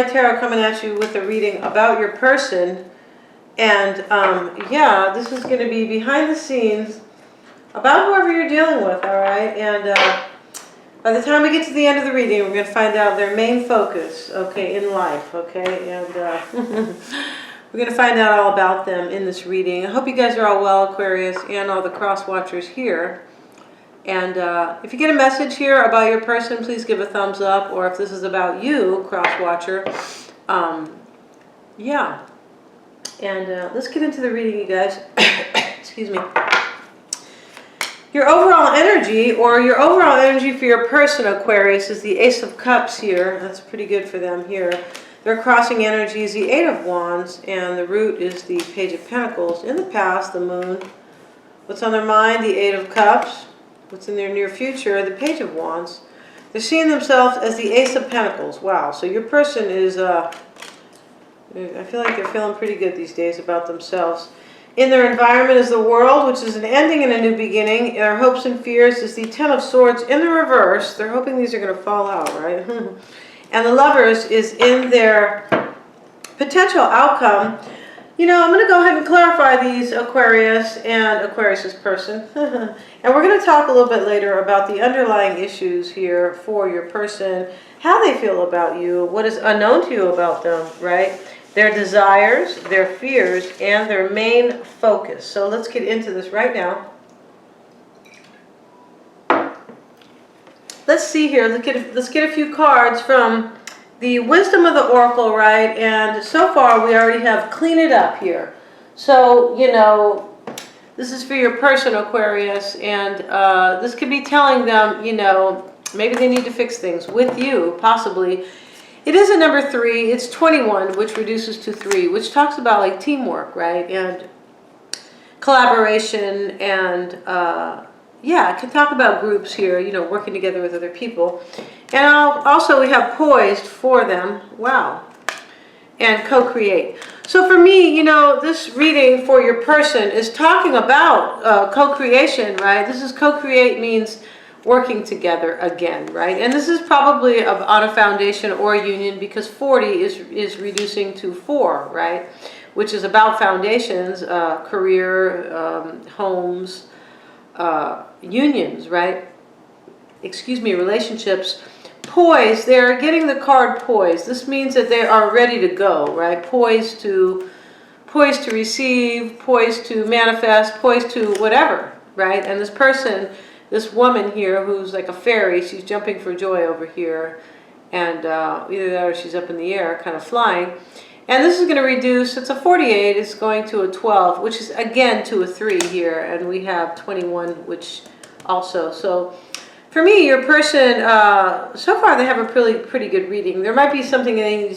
Tarot coming at you with a reading about your person. And yeah, this is going to be behind the scenes about whoever you're dealing with, all right? And by the time we get to the end of the reading, we're going to find out their main focus, okay, in life, okay? And we're going to find out all about them in this reading. I hope you guys are all well, Aquarius, and all the cross watchers here. And if you get a message here about your person, please give a thumbs up. Or if this is about you, cross watcher, yeah. And let's get into the reading, you guys. Excuse me. Your overall energy, or your overall energy for your person, Aquarius, is the Ace of Cups here. That's pretty good for them here. Their crossing energy is the Eight of Wands, and the root is the Page of Pentacles. In the past, the Moon. What's on their mind? The Eight of Cups. What's in their near future? The Page of Wands. They're seeing themselves as the Ace of Pentacles. Wow. So your person is, I feel like they're feeling pretty good these days about themselves. In their environment is the World, which is an ending and a new beginning. Their hopes and fears is the Ten of Swords in the reverse. They're hoping these are going to fall out, right? And the Lovers is in their potential outcome. You know, I'm going to go ahead and clarify these, Aquarius and Aquarius's person. And we're going to talk a little bit later about the underlying issues here for your person, how they feel about you, what is unknown to you about them, right? Their desires, their fears, and their main focus. So let's get into this right now. Let's see here. Let's get a few cards from the Wisdom of the Oracle, right? And so far we already have Clean It Up here. So, you know, this is for your person, Aquarius, and this could be telling them, you know, maybe they need to fix things with you, possibly. It is a number 3. It's 21, which reduces to 3, which talks about like teamwork, right? And collaboration, and yeah, I can talk about groups here, you know, working together with other people. And also we have Poised for them. Wow. And Co-create. So for me, you know, this reading for your person is talking about co-creation, right? This is co-create means working together again, right? And this is probably on a foundation or a union, because 40 is reducing to 4, right? Which is about foundations, career, homes, unions, right? Excuse me, relationships. Poised, they're getting the card Poised. This means that they are ready to go, right? Poised to receive, poised to manifest, poised to whatever, right? And this person, this woman here, who's like a fairy, she's jumping for joy over here, and either that or she's up in the air, kind of flying. And this is going to reduce, it's a 48, it's going to a 12, which is again to a 3 here, and we have 21, which also. So for me, your person, so far they have a pretty good reading. There might be something they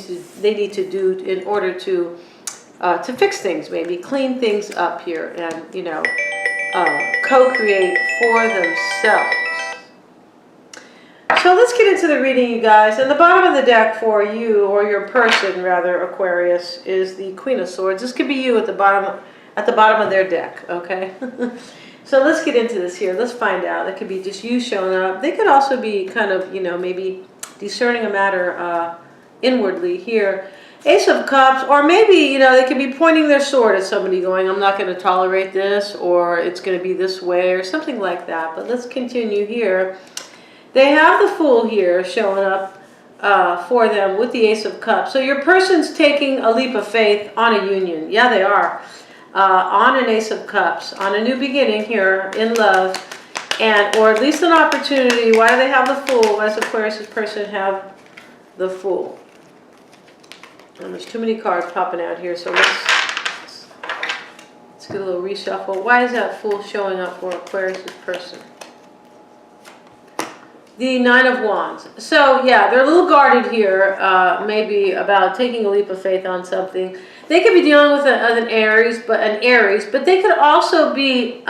need to do in order to fix things, maybe clean things up here, and, you know, co-create for themselves. So let's get into the reading, you guys. And the bottom of the deck for you, or your person rather, Aquarius, is the Queen of Swords. This could be you at the bottom of their deck, okay? So let's get into this here. Let's find out. It could be just you showing up. They could also be kind of, you know, maybe discerning a matter inwardly here. Ace of Cups, or maybe, you know, they could be pointing their sword at somebody going, I'm not going to tolerate this, or it's going to be this way, or something like that. But let's continue here. They have the Fool here showing up for them with the Ace of Cups. So your person's taking a leap of faith on a union. Yeah, they are. On an Ace of Cups, on a new beginning here in love, and or at least an opportunity. Why do they have the Fool? Why does Aquarius' person have the Fool? And there's too many cards popping out here, so let's get a little reshuffle. Why is that Fool showing up for Aquarius' person? The Nine of Wands. So yeah, they're a little guarded here, maybe about taking a leap of faith on something. They could be dealing with an Aries, but they could also be,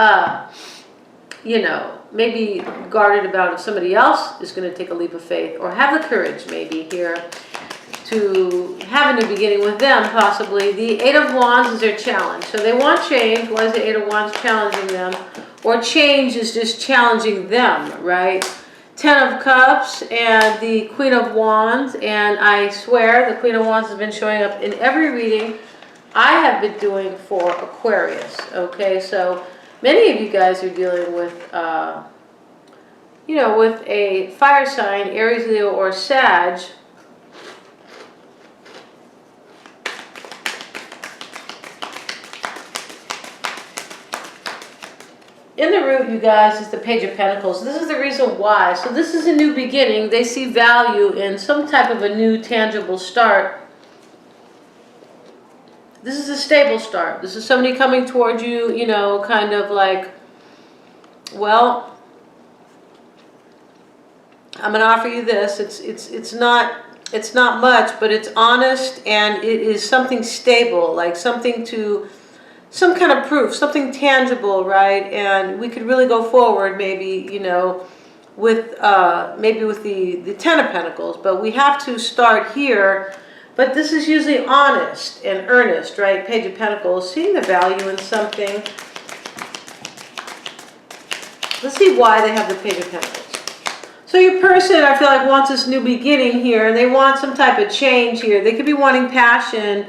you know, maybe guarded about if somebody else is going to take a leap of faith, or have the courage maybe here to have a new beginning with them, possibly. The Eight of Wands is their challenge. So they want change. Why is the Eight of Wands challenging them? Or change is just challenging them, right? Ten of Cups and the Queen of Wands, and I swear the Queen of Wands has been showing up in every reading I have been doing for Aquarius. Okay, so many of you guys are dealing with, with a fire sign, Aries, Leo, or Sag. In the root, you guys, is the Page of Pentacles. This is the reason why. So this is a new beginning. They see value in some type of a new tangible start. This is a stable start. This is somebody coming towards you, kind of like, well, I'm going to offer you this. It's not much, but it's honest, and it is something stable, like something to, some kind of proof, something tangible, right? And we could really go forward, maybe, with the Ten of Pentacles, but we have to start here. But this is usually honest and earnest, right? Page of Pentacles, seeing the value in something. Let's see why they have the Page of Pentacles. So your person, I feel like, wants this new beginning here, and they want some type of change here. They could be wanting passion,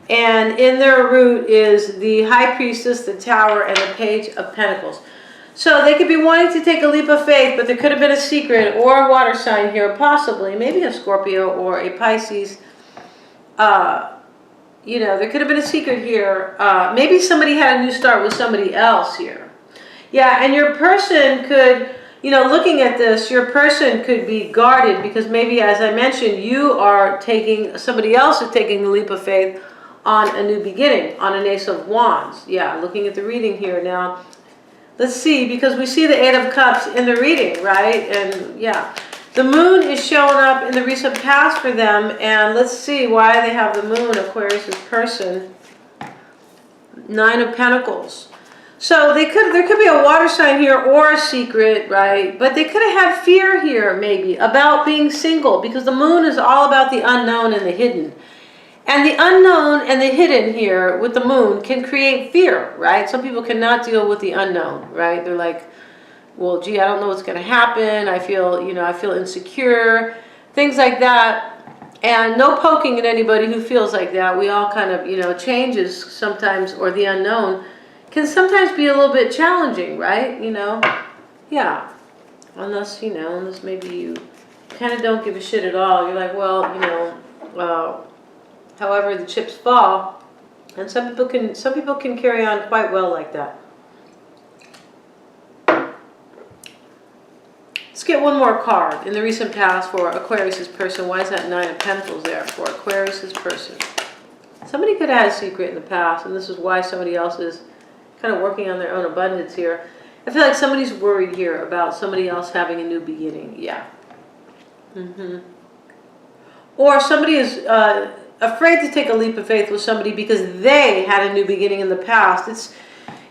and in their root is the High Priestess, the Tower, and the Page of Pentacles. So they could be wanting to take a leap of faith, but there could have been a secret or a water sign here, possibly, maybe a Scorpio or a Pisces. There could have been a secret here. Maybe somebody had a new start with somebody else here. Yeah, and your person could, looking at this, your person could be guarded because maybe, as I mentioned, somebody else is taking a leap of faith on a new beginning, on an Ace of Wands. Yeah, looking at the reading here now. Let's see, because we see the Eight of Cups in the reading, right? And yeah. The moon is showing up in the recent past for them, and let's see why they have the moon, Aquarius' person. Nine of Pentacles. So there could be a water sign here or a secret, right? But they could have had fear here, maybe, about being single, because the moon is all about the unknown and the hidden. And the unknown and the hidden here with the moon can create fear, right? Some people cannot deal with the unknown, right? They're like, well, gee, I don't know what's going to happen. I feel insecure, things like that. And no poking at anybody who feels like that. We all kind of, changes sometimes, or the unknown can sometimes be a little bit challenging, right? Yeah. Unless maybe you kind of don't give a shit at all. You're like, well, however the chips fall. And some people can carry on quite well like that. Let's get one more card in the recent past for Aquarius' person. Why is that Nine of Pentacles there for Aquarius' person? Somebody could have had a secret in the past, and this is why somebody else is kind of working on their own abundance here. I feel like somebody's worried here about somebody else having a new beginning. Yeah. Or somebody is afraid to take a leap of faith with somebody because they had a new beginning in the past.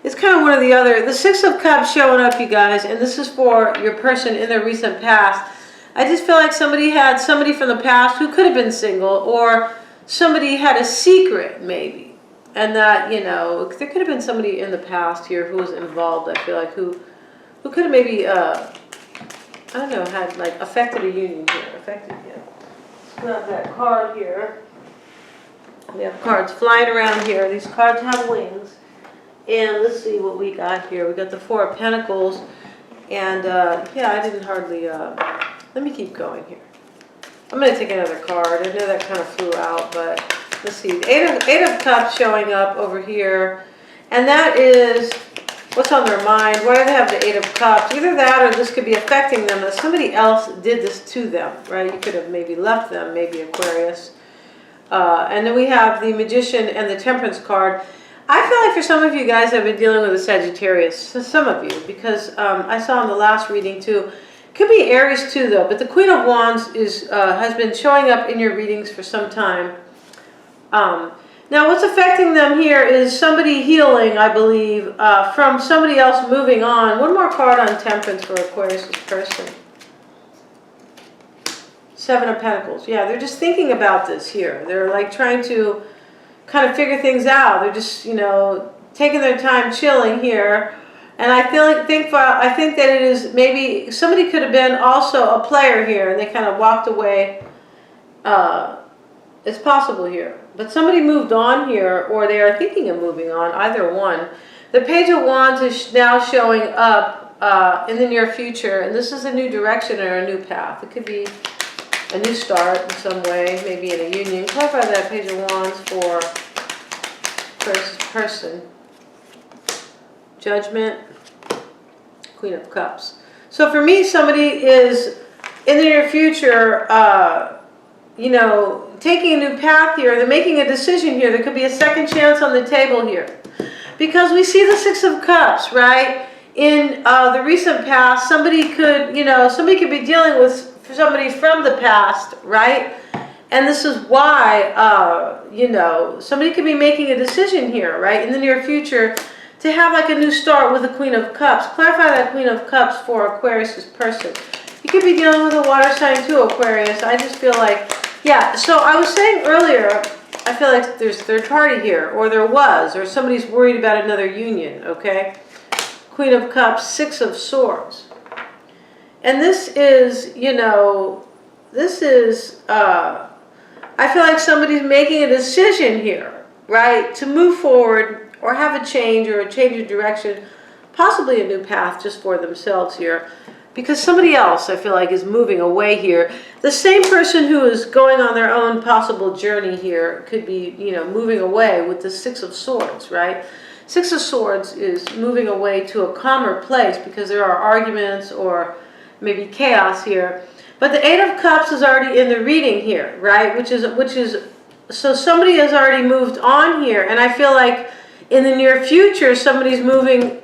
It's kind of one or the other. The Six of Cups showing up, you guys, and this is for your person in their recent past. I just feel like somebody had somebody from the past who could have been single, or somebody had a secret, maybe. And that, there could have been somebody in the past here who was involved, I feel like, who could have maybe, had, like, affected a union here. Let's grab that card here. We have cards flying around here. These cards have wings. And let's see what we got here. We got the Four of Pentacles. And, I didn't hardly, let me keep going here. I'm going to take another card. I know that kind of flew out, but let's see. The Eight of Cups showing up over here. And that is what's on their mind. Why do they have the Eight of Cups? Either that or this could be affecting them, that somebody else did this to them, right? You could have maybe left them, maybe Aquarius. And then we have the Magician and the Temperance card. I feel like for some of you guys, I've been dealing with a Sagittarius, some of you, because I saw in the last reading too. Could be Aries too, though, but the Queen of Wands has been showing up in your readings for some time. Now, what's affecting them here is somebody healing, I believe, from somebody else moving on. One more card on Temperance for Aquarius' person. Seven of Pentacles. Yeah, they're just thinking about this here. They're like trying to kind of figure things out. They're just, taking their time chilling here. And I think that it is maybe somebody could have been also a player here, and they kind of walked away. It's possible here, but somebody moved on here, or they are thinking of moving on. Either one. The Page of Wands is now showing up in the near future, and this is a new direction or a new path. It could be a new start in some way, maybe in a union. Clarify that Page of Wands for first person. Judgment, Queen of Cups. So for me, somebody is in the near future, you know, taking a new path here. They're making a decision here. There could be a second chance on the table here. Because we see the Six of Cups, right? In the recent past, somebody could, you know, somebody could be dealing with somebody from the past, right? And this is why, you know, somebody could be making a decision here, right? In the near future, to have like a new start with the Queen of Cups. Clarify that Queen of Cups for Aquarius' person. You could be dealing with a water sign too, Aquarius. I just feel like, yeah. So I was saying earlier, I feel like there's third party here, or there was, or somebody's worried about another union, okay? Queen of Cups, Six of Swords. And this is, you know, this is, I feel like somebody's making a decision here, right? To move forward, or have a change, or a change of direction, possibly a new path just for themselves here. Because somebody else, I feel like, is moving away here. The same person who is going on their own possible journey here could be, you know, moving away with the Six of Swords, right? Six of Swords is moving away to a calmer place because there are arguments or maybe chaos here. But the Eight of Cups is already in the reading here, right? Which is, so somebody has already moved on here. And I feel like in the near future, somebody's moving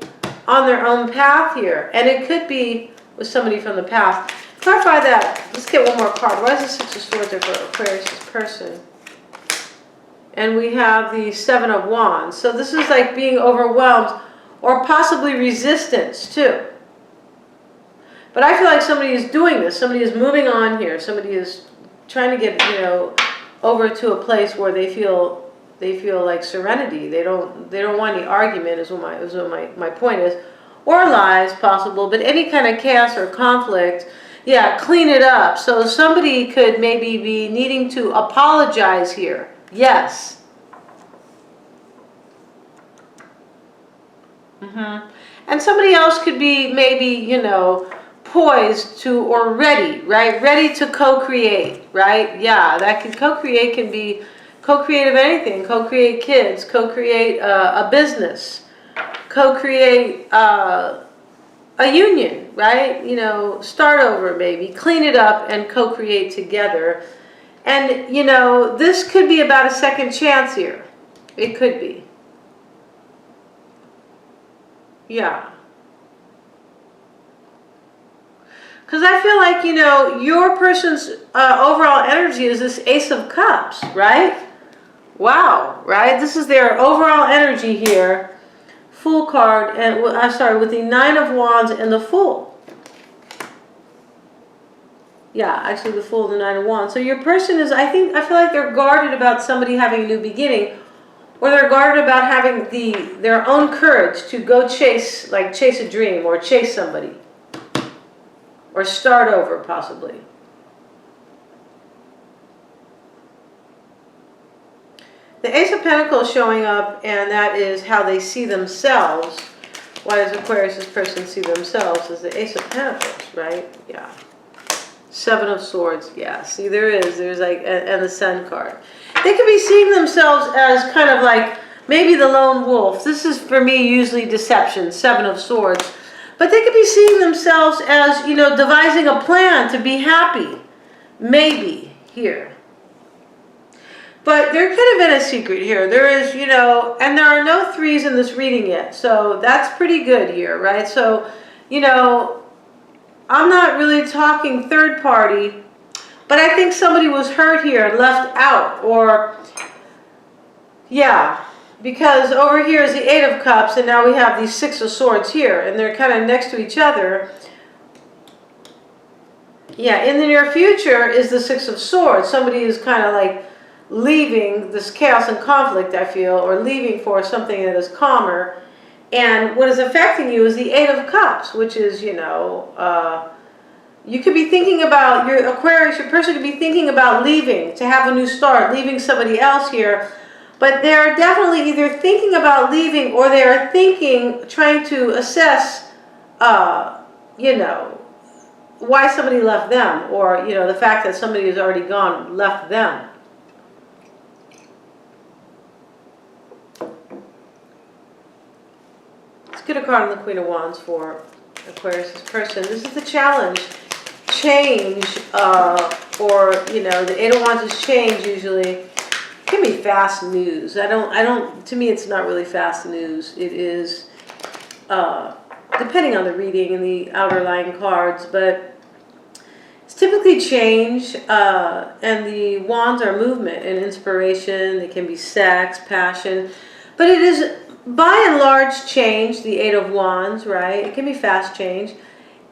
on their own path here. And it could be with somebody from the past. Clarify that. Let's get one more card. Why is the Six of Swords there for Aquarius' person? And we have the Seven of Wands. So this is like being overwhelmed or possibly resistance too. But I feel like somebody is doing this. Somebody is moving on here. Somebody is trying to get, you know, over to a place where they feel like serenity. They don't want any argument is what my point is. Or lies, possible, but any kind of chaos or conflict, yeah, clean it up. So somebody could maybe be needing to apologize here. Yes. And somebody else could be maybe, you know, poised to, or ready, right? Ready to co-create, right? Yeah, that can co-create, can be co-create of anything. Co-create kids, co-create a business. Co-create a union, right? You know, start over maybe, clean it up and co-create together. And, you know, this could be about a second chance here. It could be. Yeah. Because I feel like, you know, your person's overall energy is this Ace of Cups, right? Wow, right? This is their overall energy here. Fool card, and I'm sorry, with the Nine of Wands and the Fool. Yeah, actually the Fool and the Nine of Wands. So your person is, I feel like they're guarded about somebody having a new beginning, or they're guarded about having their own courage to go chase a dream, or chase somebody, or start over possibly. The Ace of Pentacles showing up, and that is how they see themselves. Why does Aquarius' person see themselves as the Ace of Pentacles, right? Yeah. Seven of Swords, yeah. See, there's like, and the Sun card. They could be seeing themselves as kind of like maybe the lone wolf. This is for me usually deception, Seven of Swords. But they could be seeing themselves as, you know, devising a plan to be happy. Maybe here. But there could have been a secret here. There is, you know, and there are no threes in this reading yet. So that's pretty good here, right? So, you know, I'm not really talking third party, but I think somebody was hurt here and left out. Or, yeah, because over here is the Eight of Cups, and now we have these Six of Swords here, and they're kind of next to each other. Yeah, in the near future is the Six of Swords. Somebody is kind of like leaving this chaos and conflict, I feel, or leaving for something that is calmer. And what is affecting you is the Eight of Cups, which is, you could be thinking about, your Aquarius, your person could be thinking about leaving, to have a new start, leaving somebody else here. But they're definitely either thinking about leaving, or they are thinking, trying to assess, why somebody left them, or, the fact that somebody who's already gone left them. Let's get a card on the Queen of Wands for Aquarius' person. This is the challenge. Change, or, the Eight of Wands is change usually. It can be fast news. To me, it's not really fast news. It is, depending on the reading and the outerlying cards, but it's typically change, and the wands are movement and inspiration. They can be sex, passion, but it is by and large change, the Eight of Wands, right? It can be fast change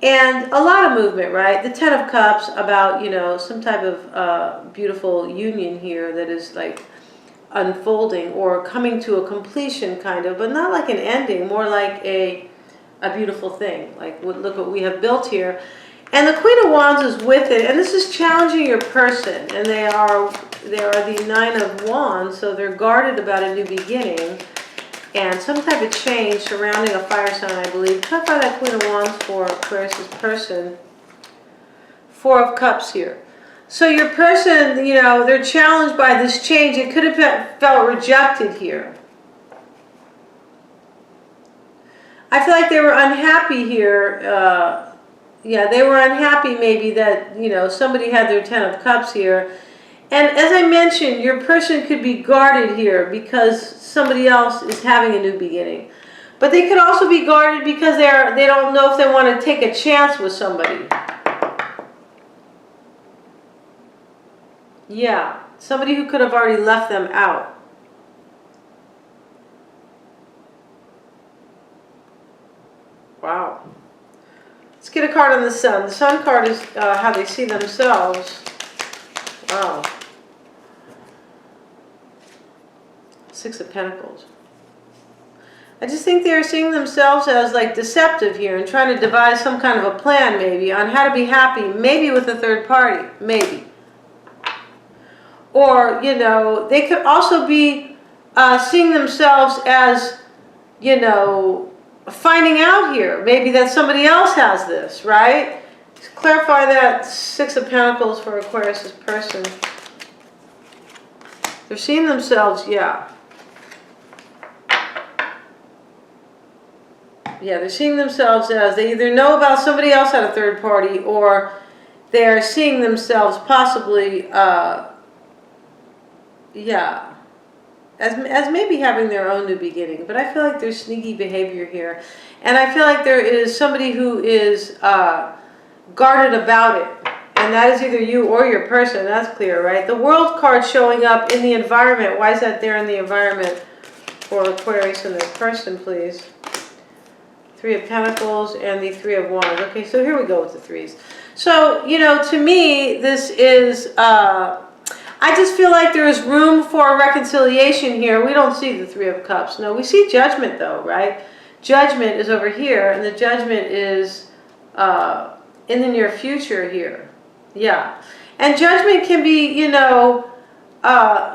and a lot of movement, right? The Ten of Cups, about, some type of beautiful union here that is like unfolding or coming to a completion, kind of, but not like an ending, more like a beautiful thing. Like, look what we have built here. And the Queen of Wands is with it, and this is challenging your person, and they are the Nine of Wands, so they're guarded about a new beginning and some type of change surrounding a fire sign, I believe. Clarify that Queen of Wands for Aquarius' person. Four of Cups here. So your person, they're challenged by this change. It could have felt rejected here. I feel like they were unhappy here. They were unhappy maybe that, somebody had their Ten of Cups here. And as I mentioned, your person could be guarded here because somebody else is having a new beginning. But they could also be guarded because they don't know if they want to take a chance with somebody. Yeah, somebody who could have already left them out. Wow. Let's get a card on the Sun. The Sun card is how they see themselves. Wow. Six of Pentacles. I just think they're seeing themselves as like deceptive here and trying to devise some kind of a plan maybe on how to be happy, maybe with a third party, maybe. Or, they could also be seeing themselves as, finding out here, maybe that somebody else has this, right? Just clarify that Six of Pentacles for Aquarius' person. They're seeing themselves, yeah, they're seeing themselves as they either know about somebody else at a third party, or they're seeing themselves possibly, as maybe having their own new beginning. But I feel like there's sneaky behavior here. And I feel like there is somebody who is guarded about it. And that is either you or your person. That's clear, right? The World card showing up in the environment. Why is that there in the environment for Aquarius and their person, please? Three of Pentacles and the Three of Wands. Okay, so here we go with the threes. So, to me, this is... I just feel like there is room for reconciliation here. We don't see the Three of Cups. No, we see judgment though, right? Judgment is over here, and the judgment is in the near future here. Yeah. And judgment can be,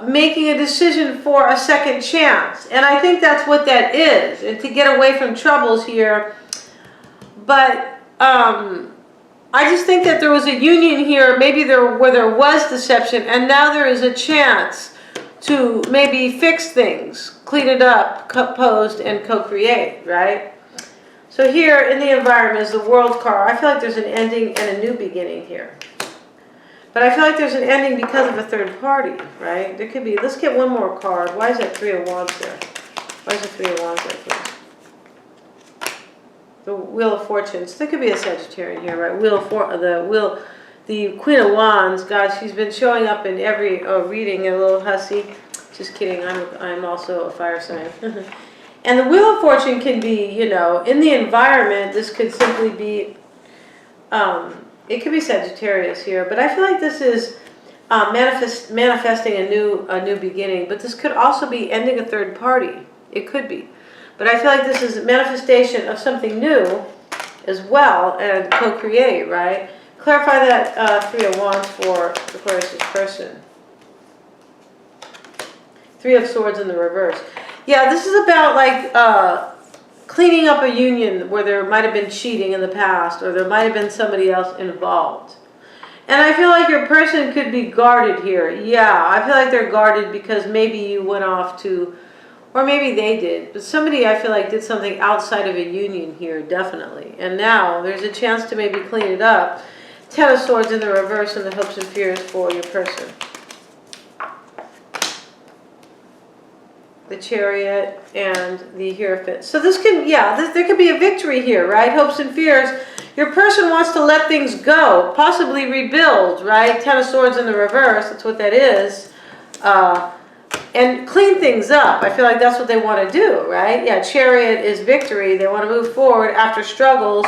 making a decision for a second chance. And I think that's what that is, and to get away from troubles here. But I just think that there was a union here, maybe where there was deception, and now there is a chance to maybe fix things, clean it up, compose, and co-create, right? So here in the environment is the World card. I feel like there's an ending and a new beginning here. But I feel like there's an ending because of a third party, right? There could be, let's get one more card. Why is that Three of Wands there? Why is the Three of Wands there, please? The Wheel of Fortune. So there could be a Sagittarian here, right? The Queen of Wands. God, she's been showing up in every reading, a little hussy. Just kidding. I'm also a fire sign. And the Wheel of Fortune can be, in the environment. This could simply be. It could be Sagittarius here, but I feel like this is manifesting a new beginning. But this could also be ending a third party. It could be. But I feel like this is a manifestation of something new as well, and co-create, right? Clarify that Three of Wands for Aquarius' person. Three of Swords in the reverse. Yeah, this is about like cleaning up a union where there might have been cheating in the past, or there might have been somebody else involved. And I feel like your person could be guarded here. Yeah, I feel like they're guarded because maybe you went off to, or maybe they did, but somebody I feel like did something outside of a union here, definitely. And now there's a chance to maybe clean it up. Ten of Swords in the reverse and the hopes and fears for your person. The Chariot and the Hierophant. So this can, yeah, there could be a victory here, right? Hopes and fears. Your person wants to let things go, possibly rebuild, right? Ten of Swords in the reverse, that's what that is. And clean things up. I feel like that's what they want to do, right? Yeah, Chariot is victory. They want to move forward after struggles.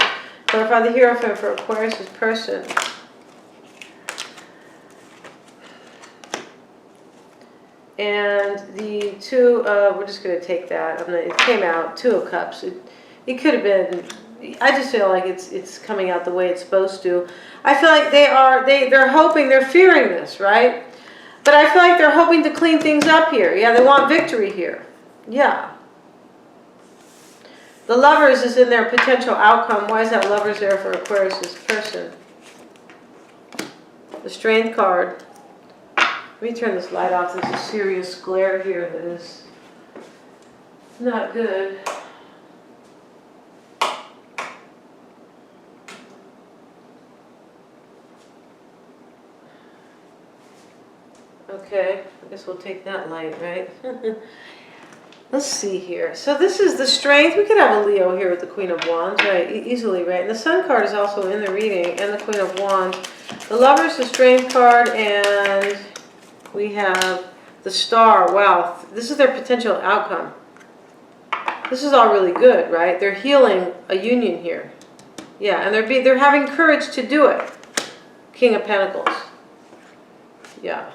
Clarify the Hierophant for Aquarius' person. And the two, we're just going to take that. It came out, Two of Cups. It could have been, I just feel like it's coming out the way it's supposed to. I feel like they're hoping, they're fearing this, right? But I feel like they're hoping to clean things up here. Yeah, they want victory here. Yeah. The Lovers is in their potential outcome. Why is that Lovers there for Aquarius' person? The Strength card. Let me turn this light off. There's a serious glare here that is not good. Okay, I guess we'll take that light, right? Let's see here. So this is the Strength. We could have a Leo here with the Queen of Wands, right? Easily, right? And the Sun card is also in the reading, and the Queen of Wands. The Lovers, the Strength card, and we have the Star. Wow, this is their potential outcome. This is all really good, right? They're healing a union here. Yeah, and they're having courage to do it. King of Pentacles. Yeah.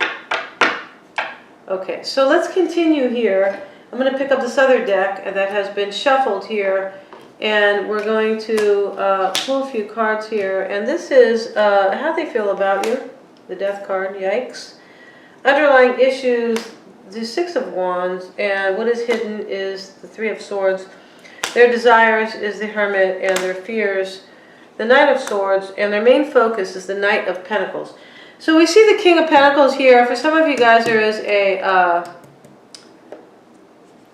Okay, so let's continue here. I'm going to pick up this other deck that has been shuffled here, and we're going to pull a few cards here. And this is how they feel about you, the Death card, yikes. Underlying issues, the Six of Wands, and what is hidden is the Three of Swords. Their desires is the Hermit, and their fears, the Knight of Swords, and their main focus is the Knight of Pentacles. So we see the King of Pentacles here. For some of you guys, there is a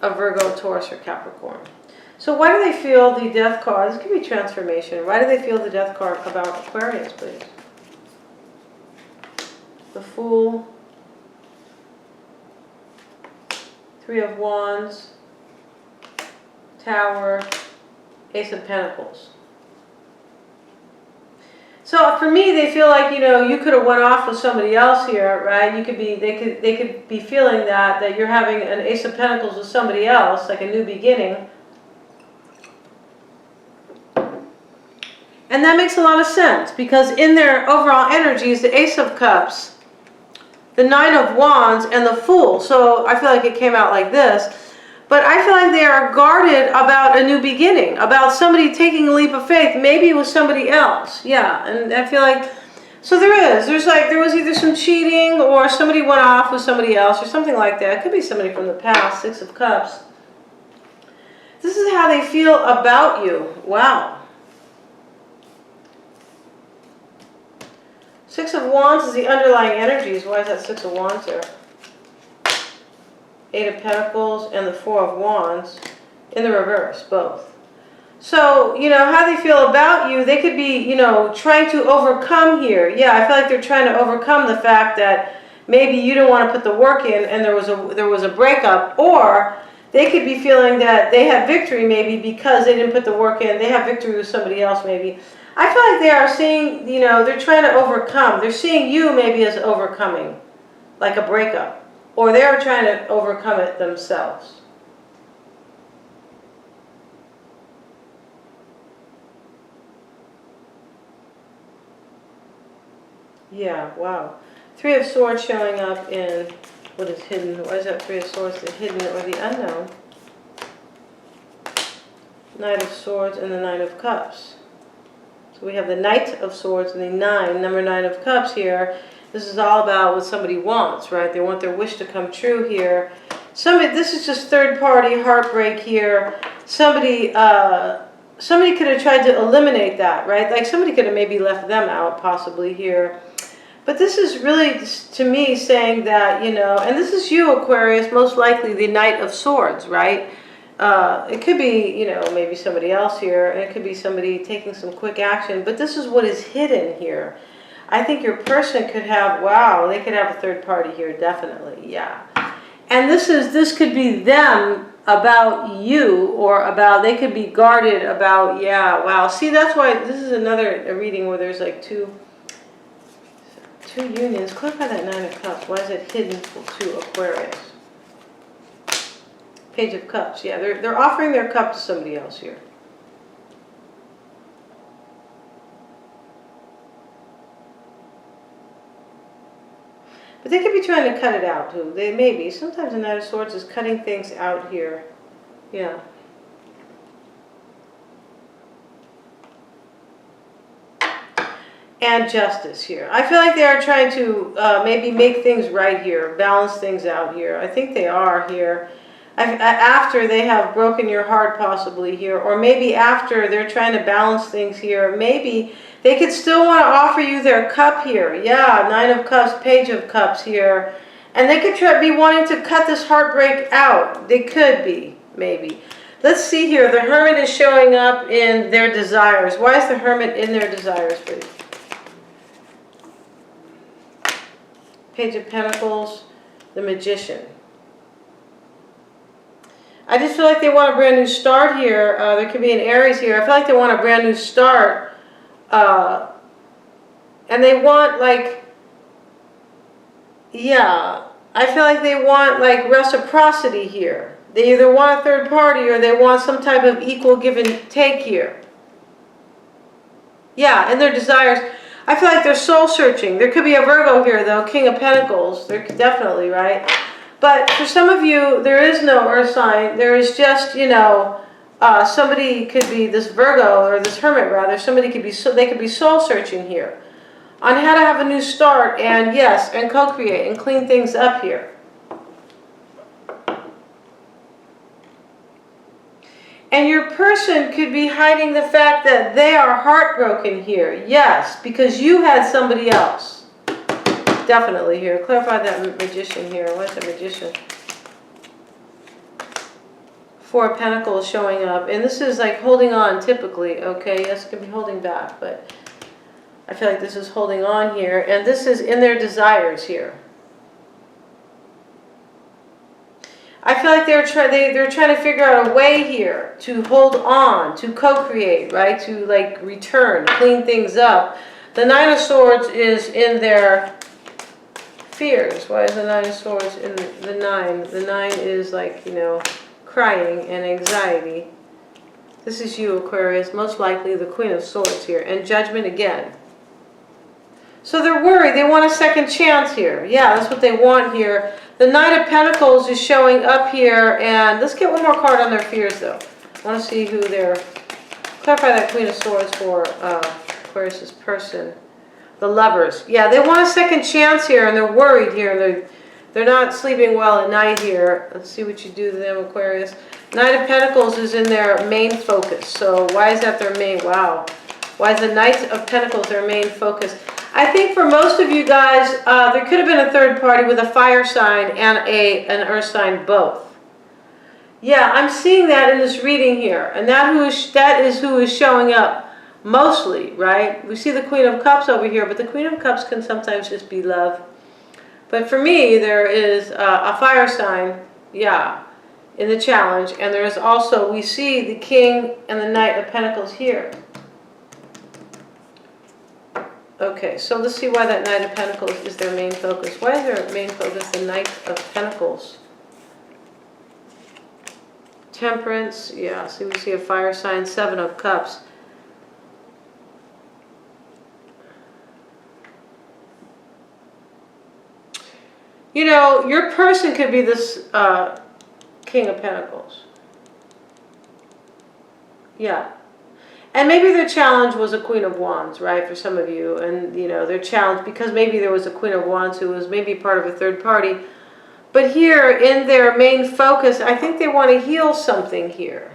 Virgo, Taurus, or Capricorn. So why do they feel the Death card? This could be transformation. Why do they feel the Death card about Aquarius, please? The Fool, Three of Wands, Tower, Ace of Pentacles. So for me, they feel like, you know, you could have went off with somebody else here, right? You could be, they could be feeling that you're having an Ace of Pentacles with somebody else, like a new beginning. And that makes a lot of sense, because in their overall energies, the Ace of Cups, the Nine of Wands, and the Fool. So I feel like it came out like this. But I feel like they are guarded about a new beginning, about somebody taking a leap of faith, maybe with somebody else. Yeah, and I feel like, so there was either some cheating or somebody went off with somebody else or something like that. It could be somebody from the past, Six of Cups. This is how they feel about you. Wow. Six of Wands is the underlying energies. Why is that Six of Wands there? Eight of Pentacles and the Four of Wands in the reverse, both. So, you know, how they feel about you, they could be, you know, trying to overcome here. Yeah, I feel like they're trying to overcome the fact that maybe you don't want to put the work in and there was a breakup, or they could be feeling that they have victory maybe because they didn't put the work in. They have victory with somebody else maybe. I feel like they are seeing, you know, they're trying to overcome. They're seeing you maybe as overcoming, like a breakup. Or they're trying to overcome it themselves. Yeah, wow. Three of Swords showing up in what is hidden. Why is that Three of Swords? The hidden or the unknown. Knight of Swords and the Nine of Cups. So we have the Knight of Swords and the number 9 of Cups here. This is all about what somebody wants, right? They want their wish to come true here. This is just third-party heartbreak here. Somebody could have tried to eliminate that, right? Like somebody could have maybe left them out possibly here. But this is really, to me, saying that, you know, and this is you, Aquarius, most likely the Knight of Swords, right? It could be, you know, maybe somebody else here, and it could be somebody taking some quick action, but this is what is hidden here. I think your person could have, wow, they could have a third party here, definitely, yeah. And this could be them about you, or about, they could be guarded about, yeah, wow. See, that's why this is a reading where there's like two unions. Clarify that Nine of Cups. Why is it hidden to Aquarius? Page of Cups. Yeah, they're offering their cup to somebody else here. But they could be trying to cut it out too. They may be. Sometimes the Knight of Swords is cutting things out here. Yeah. And Justice here. I feel like they are trying to maybe make things right here, balance things out here. I think they are here. After they have broken your heart possibly here, or maybe after they're trying to balance things here, maybe they could still want to offer you their cup here. Yeah, Nine of Cups, Page of Cups here. And they could be wanting to cut this heartbreak out. They could be, maybe. Let's see here. The Hermit is showing up in their desires. Why is the Hermit in their desires, please? Page of Pentacles, the Magician. I just feel like they want a brand new start here. There could be an Aries here. I feel like they want a brand new start. And they want, like, yeah, I feel like they want, like, reciprocity here. They either want a third party or they want some type of equal give and take here. Yeah, and their desires. I feel like they're soul searching. There could be a Virgo here, though, King of Pentacles. There could definitely, right? But for some of you, there is no earth sign. There is just, you know, somebody could be this Virgo, or this Hermit rather. Somebody could be, they could be soul searching here on how to have a new start, and yes, and co-create and clean things up here. And your person could be hiding the fact that they are heartbroken here. Yes, because you had somebody else. Definitely here. Clarify that Magician here. What's a Magician? Four of Pentacles showing up. And this is like holding on typically. Okay, yes, it can be holding back. But I feel like this is holding on here. And this is in their desires here. I feel like they're trying to figure out a way here to hold on, to co-create, right? To like return, clean things up. The Nine of Swords is in their fears. Why is the Nine of Swords in the Nine? The Nine is like, you know, crying and anxiety. This is you, Aquarius, most likely the Queen of Swords here. And Judgment again. So they're worried. They want a second chance here. Yeah, that's what they want here. The Knight of Pentacles is showing up here. And let's get one more card on their fears, though. I want to see who they're... Clarify that Queen of Swords for Aquarius' person. The Lovers. Yeah, they want a second chance here, and they're worried here. They're not sleeping well at night here. Let's see what you do to them, Aquarius. Knight of Pentacles is in their main focus. So why is that their main... Wow. Why is the Knight of Pentacles their main focus? I think for most of you guys, there could have been a third party with a fire sign and an earth sign both. Yeah, I'm seeing that in this reading here. And that is who is showing up mostly, right? We see the Queen of Cups over here, but the Queen of Cups can sometimes just be love. But for me, there is a fire sign, yeah, in the challenge. And there is also, we see the King and the Knight of Pentacles here. Okay, so let's see why that Knight of Pentacles is their main focus. Why is their main focus the Knight of Pentacles? Temperance, yeah, so we see a fire sign, Seven of Cups. You know, your person could be this King of Pentacles. Yeah. And maybe their challenge was a Queen of Wands, right, for some of you. And, you know, their challenge, because maybe there was a Queen of Wands who was maybe part of a third party. But here, in their main focus, I think they want to heal something here,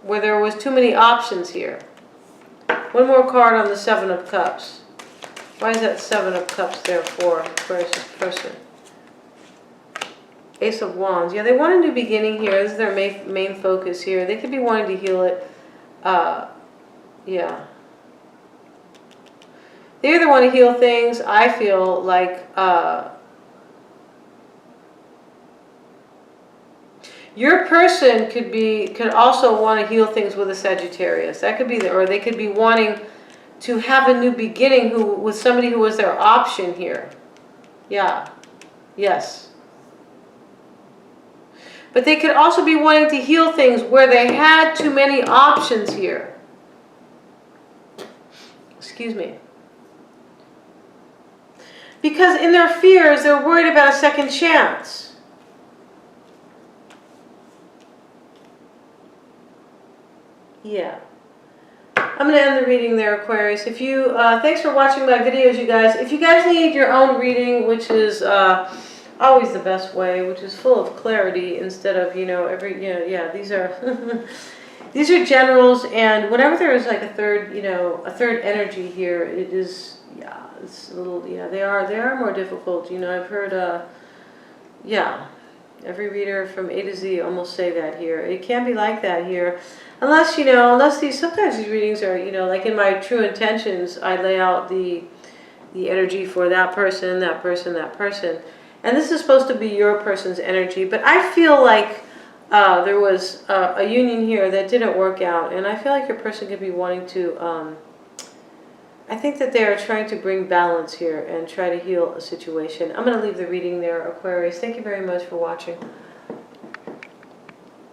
where there was too many options here. One more card on the Seven of Cups. Why is that Seven of Cups there for Aquarius' person? Ace of Wands. Yeah, they want a new beginning here. This is their main focus here. They could be wanting to heal it. Yeah. They either want to heal things, I feel like, your person could also want to heal things with a Sagittarius. That could be or they could be wanting to have a new beginning with somebody who was their option here. Yeah. Yes. But they could also be wanting to heal things where they had too many options here. Excuse me. Because in their fears, they're worried about a second chance. Yeah. I'm going to end the reading there, Aquarius. If you, thanks for watching my videos, you guys. If you guys need your own reading, which is always the best way, which is full of clarity instead of, you know, these are these are generals, and whenever there is like a third, you know, a third energy here, it is, yeah, it's a little, yeah, they are more difficult. You know, I've heard, yeah, every reader from A to Z almost say that here. It can be like that here. Unless, you know, sometimes these readings are, you know, like in my true intentions, I lay out the energy for that person, that person, that person. And this is supposed to be your person's energy. But I feel like there was a union here that didn't work out. And I feel like your person could be wanting to, I think that they are trying to bring balance here and try to heal a situation. I'm going to leave the reading there, Aquarius. Thank you very much for watching.